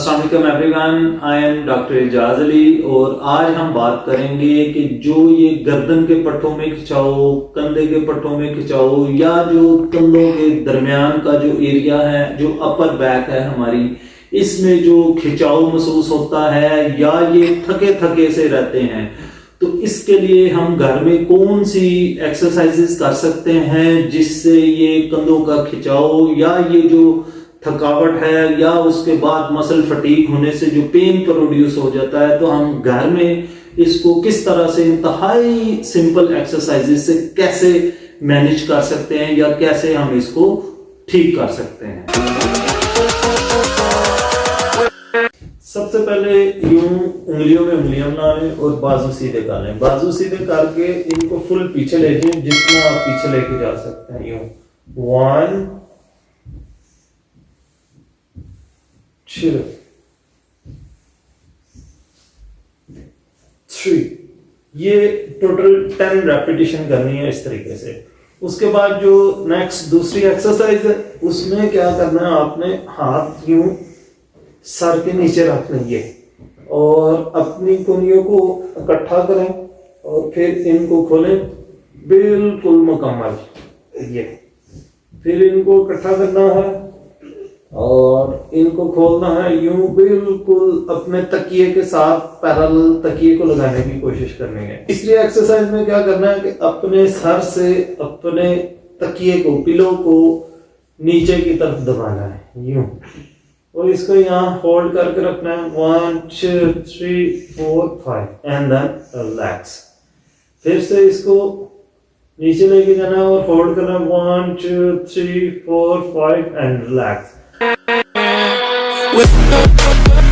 अस्सलाम वालेकुम everyone, I am doctor Ejaz Ali और आज हम बात करेंगे कि जो ये गर्दन के पट्टों में खिंचाओ, कंधे के पट्टों में खिंचाओ या जो कंधों के दरमियान का जो एरिया है, जो अपर बैक है हमारी, इसमें जो खिंचाव महसूस होता है या ये थके थके से रहते हैं, तो इसके लिए हम घर में कौन सी एक्सरसाइजेस कर सकते हैं जिससे ये कंधों का खिंचाव या ये जो थकावट है या उसके बाद मसल फटीक होने से जो पेन प्रोड्यूस हो जाता है, तो हम घर में इसको किस तरह से इंतहाई सिंपल एक्सरसाइजेस से कैसे मैनेज कर सकते हैं या कैसे हम इसको ठीक कर सकते हैं। सबसे पहले यूं उंगलियों में उंगलियां बना लें और बाजू सीधे कर लें। बाजू सीधे करके इनको फुल पीछे ले जाएं, जितना आप पीछे लेके जा सकते हैं। यूं 1 2 3, ये टोटल 10 रेपिटेशन करनी है इस तरीके से। उसके बाद जो नेक्स्ट दूसरी एक्सरसाइज है, उसमें क्या करना है, आपने हाथ यूं सर के नीचे रख लेंगे और अपनी कुनियों को इकट्ठा करें और फिर इनको खोलें बिल्कुल मुकम्मल। ये फिर इनको इकट्ठा करना है और इनको खोलना है यूं बिल्कुल अपने तकिए के साथ पैरेलल तकिए को लगाने की कोशिश करनी है। तीसरी एक्सरसाइज में क्या करना है कि अपने सर से अपने तकिए को, पिलो को नीचे की तरफ दबाना है यूं, और इसको यहाँ होल्ड करके रखना है 1 2 3 4 5 एंड देन रिलैक्स। फिर से इसको नीचे लेके जाना है और होल्ड करना है 1 2 3 4 5 एंड रिलैक्स।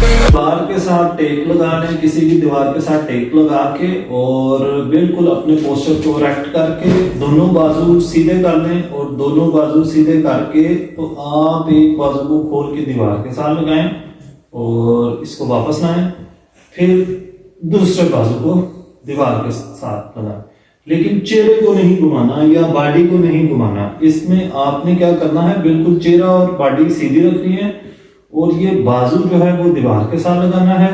दीवार के साथ टेक लगा लें, किसी भी दीवार के साथ टेक लगा के और बिल्कुल अपने पोस्चर को रेक्ट करके दोनों बाजू सीधे कर लें और दोनों बाजू सीधे करके तो आप एक बाजू को खोल के दीवार के साथ लगाएं और इसको वापस लाएं, फिर दूसरे बाजू को दीवार के साथ लगाएं। लेकिन चेहरे को नहीं घुमाना या बॉडी को नहीं घुमाना। इसमें आपने क्या करना है, बिल्कुल चेहरा और बॉडी सीधी रखनी है और ये बाजू जो है वो दीवार के साथ लगाना है,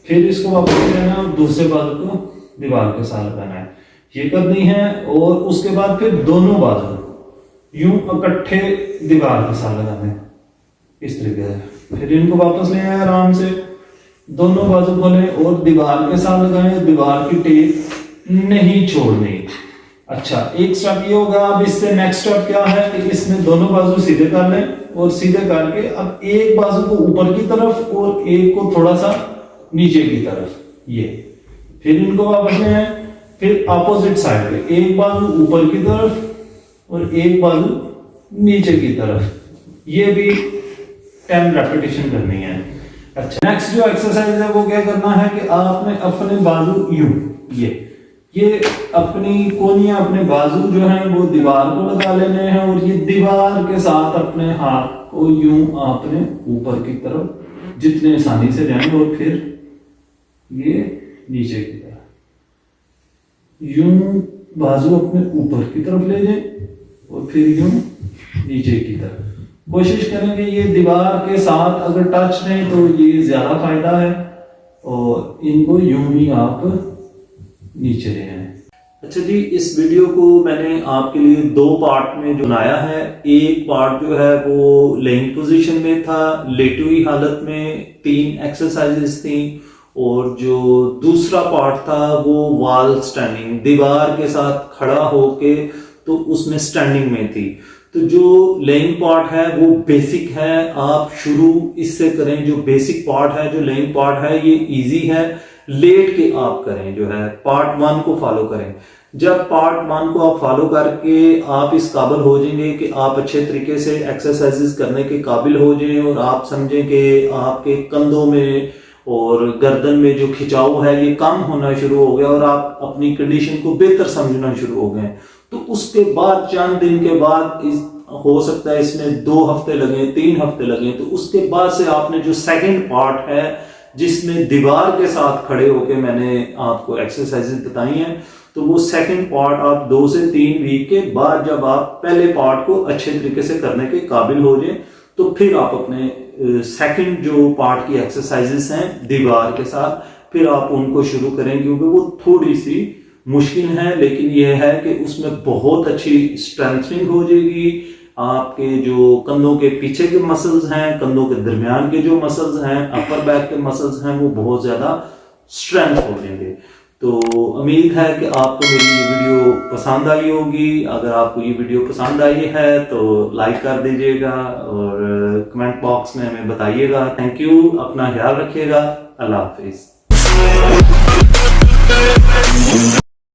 फिर इसको वापस लेना है और दूसरे बाजू को दीवार के साथ लगाना है। ये करनी है और उसके बाद फिर दोनों बाजू यूं इकट्ठे दीवार के साथ लगाने हैं इस तरीके से। फिर इनको वापस ले आए आराम से, दोनों बाजू खोलें और दीवार के साथ लगाएं, दीवार की टेप नहीं छोड़नी। अच्छा, एक स्टेप ये होगा। अब इससे नेक्स्ट स्टेप क्या है कि इसमें दोनों बाजू सीधे कर लें और सीधे करके अब एक बाजू को ऊपर की तरफ और एक को थोड़ा सा नीचे की तरफ, ये फिर इनको वापस ले आए, फिर अपोजिट साइड पे एक बाजू ऊपर की तरफ और एक बाजू नीचे की तरफ, ये भी 10 रेपिटेशन करनी है। अच्छा, नेक्स्ट जो एक्सरसाइज है वो क्या करना है कि आपने अपने बाजू यूं ये अपनी कोनियां, अपने बाजू जो है वो दीवार को लगा लेने हैं और ये दीवार के साथ अपने हाथ को यूं आपने ऊपर की तरफ जितने आसानी से जाएं और फिर ये नीचे की तरफ यूं बाजू अपने ऊपर की तरफ ले जाएं और फिर यूं नीचे की तरफ। कोशिश करेंगे ये दीवार के साथ अगर टच नहीं तो ये ज्यादा फायदा है और इनको यूं ही आप नीचे ले आए। अच्छा जी, इस वीडियो को मैंने आपके लिए 2 पार्ट में जो बनाया है। एक पार्ट जो है वो लेइंग पोजीशन में था, लेटी हुई हालत में 3 एक्सरसाइजेस थी, और जो दूसरा पार्ट था वो वॉल स्टैंडिंग, दीवार के साथ खड़ा होके तो उसमें स्टैंडिंग में थी। तो जो लेइंग पार्ट है वो बेसिक है, आप शुरू इससे करें। जो बेसिक पार्ट है, जो लेइंग पार्ट है, ये इजी है, लेट के आप करें, जो है पार्ट 1 को फॉलो करें। जब पार्ट 1 को आप फॉलो करके आप इस काबिल हो जाएंगे कि आप अच्छे तरीके से एक्सरसाइजेस करने के काबिल हो जाएं और आप समझें कि आपके कंधों में और गर्दन में जो खिंचाव है ये कम होना शुरू हो गया और आप अपनी कंडीशन को बेहतर समझना शुरू हो गए, तो उसके बाद चंद दिन के बाद हो सकता है इसमें 2 हफ्ते लगे, 3 हफ्ते लगे, तो उसके बाद से आपने जो सेकंड पार्ट है जिसमें दीवार के साथ खड़े होकर मैंने आपको एक्सरसाइजेस बताई हैं, तो वो सेकंड पार्ट आप 2 से 3 वीक के बाद जब आप पहले पार्ट को अच्छे तरीके से करने के काबिल हो जाए तो फिर आप अपने सेकंड जो पार्ट की एक्सरसाइजेस हैं दीवार के साथ, फिर आप उनको शुरू करें, क्योंकि वो थोड़ी सी मुश्किल है, लेकिन यह है कि उसमें बहुत अच्छी स्ट्रेंथनिंग हो जाएगी। आपके जो कंधों के पीछे के मसल्स हैं, कंधों के दरमियान के जो मसल्स हैं, अपर बैक के मसल्स हैं, वो बहुत ज्यादा स्ट्रेंथ हो जाएंगे। तो उम्मीद है कि आपको मेरी ये वीडियो पसंद आई होगी। अगर आपको ये वीडियो पसंद आई है तो लाइक कर दीजिएगा और कमेंट बॉक्स में हमें बताइएगा। थैंक यू, अपना ख्याल रखिएगा, अल्लाह हाफिज।